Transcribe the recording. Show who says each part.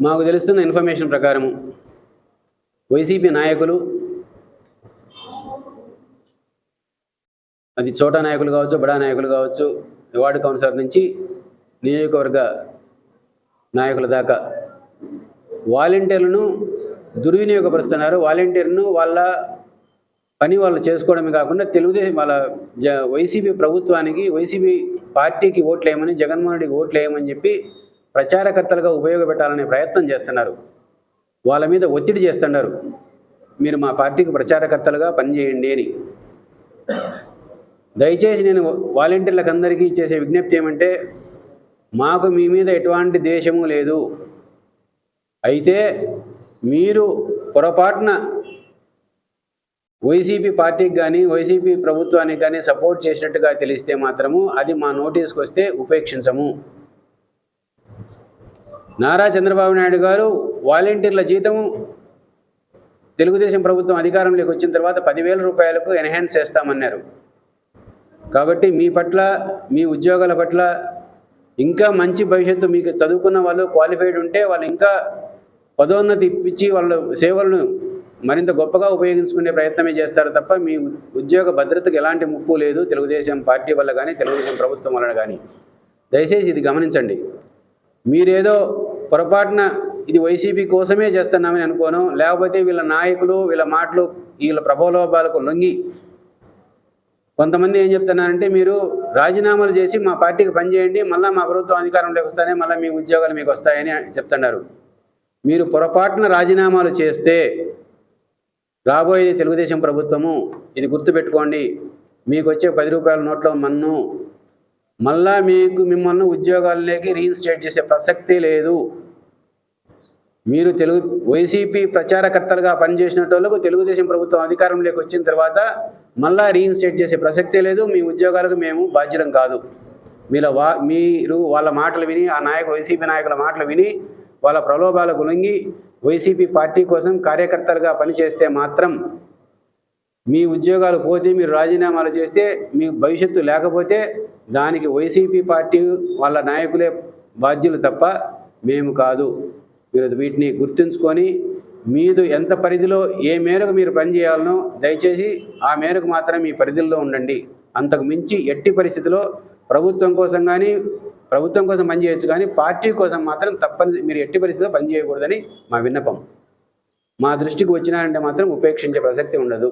Speaker 1: మాకు తెలుస్తున్న ఇన్ఫర్మేషన్ ప్రకారము వైసీపీ నాయకులు, అది చోటా నాయకులు కావచ్చు, బడా నాయకులు కావచ్చు, వార్డు కౌన్సిలర్ నుంచి నియోజకవర్గ నాయకుల దాకా వాలంటీర్లను దుర్వినియోగపరుస్తున్నారు. వాలంటీర్ను వాళ్ళ పని వాళ్ళు చేసుకోవడమే కాకుండా తెలుగుదేశం వాళ్ళ వైసీపీ ప్రభుత్వానికి, వైసీపీ పార్టీకి ఓట్లేయమని, జగన్మోహన్ రెడ్డికి ఓట్లేయమని చెప్పి ప్రచారకర్తలుగా ఉపయోగపెట్టాలనే ప్రయత్నం చేస్తున్నారు. వాళ్ళ మీద ఒత్తిడి చేస్తున్నారు, మీరు మా పార్టీకి ప్రచారకర్తలుగా పనిచేయండి అని. దయచేసి నేను వాలంటీర్లకు అందరికీ చేసే విజ్ఞప్తి ఏమంటే, మాకు మీ మీద ఎటువంటి ద్వేషము లేదు. అయితే మీరు పొరపాటున వైసీపీ పార్టీకి కానీ, వైసీపీ ప్రభుత్వానికి కానీ సపోర్ట్ చేసినట్టుగా తెలిస్తే మాత్రము అది మా నోటీస్కి వస్తే ఉపేక్షించము. నారా చంద్రబాబు నాయుడు గారు వాలంటీర్ల జీతం తెలుగుదేశం ప్రభుత్వం అధికారంలోకి వచ్చిన తర్వాత 10,000 రూపాయలకు ఎన్హాన్స్ చేస్తామన్నారు. కాబట్టి మీ పట్ల, మీ ఉద్యోగాల పట్ల ఇంకా మంచి భవిష్యత్తు, మీకు చదువుకున్న వాళ్ళు క్వాలిఫైడ్ ఉంటే వాళ్ళు ఇంకా పదోన్నతి ఇప్పించి వాళ్ళ సేవలను మరింత గొప్పగా ఉపయోగించుకునే ప్రయత్నమే చేస్తారు తప్ప మీ ఉద్యోగ భద్రతకు ఎలాంటి ముప్పు లేదు తెలుగుదేశం పార్టీ వల్ల కానీ, తెలుగుదేశం ప్రభుత్వం వలన కానీ. దయచేసి ఇది గమనించండి. మీరేదో పొరపాటున ఇది వైసీపీ కోసమే చేస్తున్నామని అనుకోను, లేకపోతే వీళ్ళ నాయకులు వీళ్ళ మాటలు వీళ్ళ ప్రబోధోపాలకు లొంగి కొంతమంది ఏం చెప్తున్నారంటే, మీరు రాజీనామాలు చేసి మా పార్టీకి పనిచేయండి, మళ్ళీ మా ప్రభుత్వం అధికారంలోకి వస్తానే మళ్ళీ మీ ఉద్యోగాలు మీకు వస్తాయని చెప్తున్నారు. మీరు పొరపాటున రాజీనామాలు చేస్తే రాబోయేది తెలుగుదేశం ప్రభుత్వము, ఇది గుర్తుపెట్టుకోండి. మీకు వచ్చే 10 రూపాయల నోట్ల మన్ను మళ్ళా మిమ్మల్ని ఉద్యోగాల్లోకి రీఇన్స్టేట్ చేసే ప్రసక్తి లేదు. మీరు వైసీపీ ప్రచారకర్తలుగా పనిచేసినట్టు తెలుగుదేశం ప్రభుత్వం అధికారంలోకి వచ్చిన తర్వాత మళ్ళా రీఇన్స్టేట్ చేసే ప్రసక్తే లేదు. మీ ఉద్యోగాలకు మేము బాధ్యులం కాదు. మీరు వాళ్ళ మాటలు విని, ఆ వైసీపీ నాయకుల మాటలు విని వాళ్ళ ప్రలోభాలకు లొంగి వైసీపీ పార్టీ కోసం కార్యకర్తలుగా పనిచేస్తే మాత్రం మీ ఉద్యోగాలు పోతే, మీరు రాజీనామాలు చేస్తే మీ భవిష్యత్తు లేకపోతే దానికి వైసీపీ పార్టీ వాళ్ళ నాయకులే బాధ్యులు తప్ప మేము కాదు. మీరు వీటిని గుర్తుంచుకొని మీరు ఎంత పరిధిలో ఏ మేరకు మీరు పనిచేయాలనో దయచేసి ఆ మేరకు మాత్రం మీ పరిధిలో ఉండండి. అంతకు మించి ఎట్టి పరిస్థితిలో ప్రభుత్వం కోసం పనిచేయచ్చు, కానీ పార్టీ కోసం మాత్రం మీరు ఎట్టి పరిస్థితిలో పనిచేయకూడదని మా విన్నపం. మా దృష్టికి వచ్చినారంటే మాత్రం ఉపేక్షించే ప్రసక్తి ఉండదు.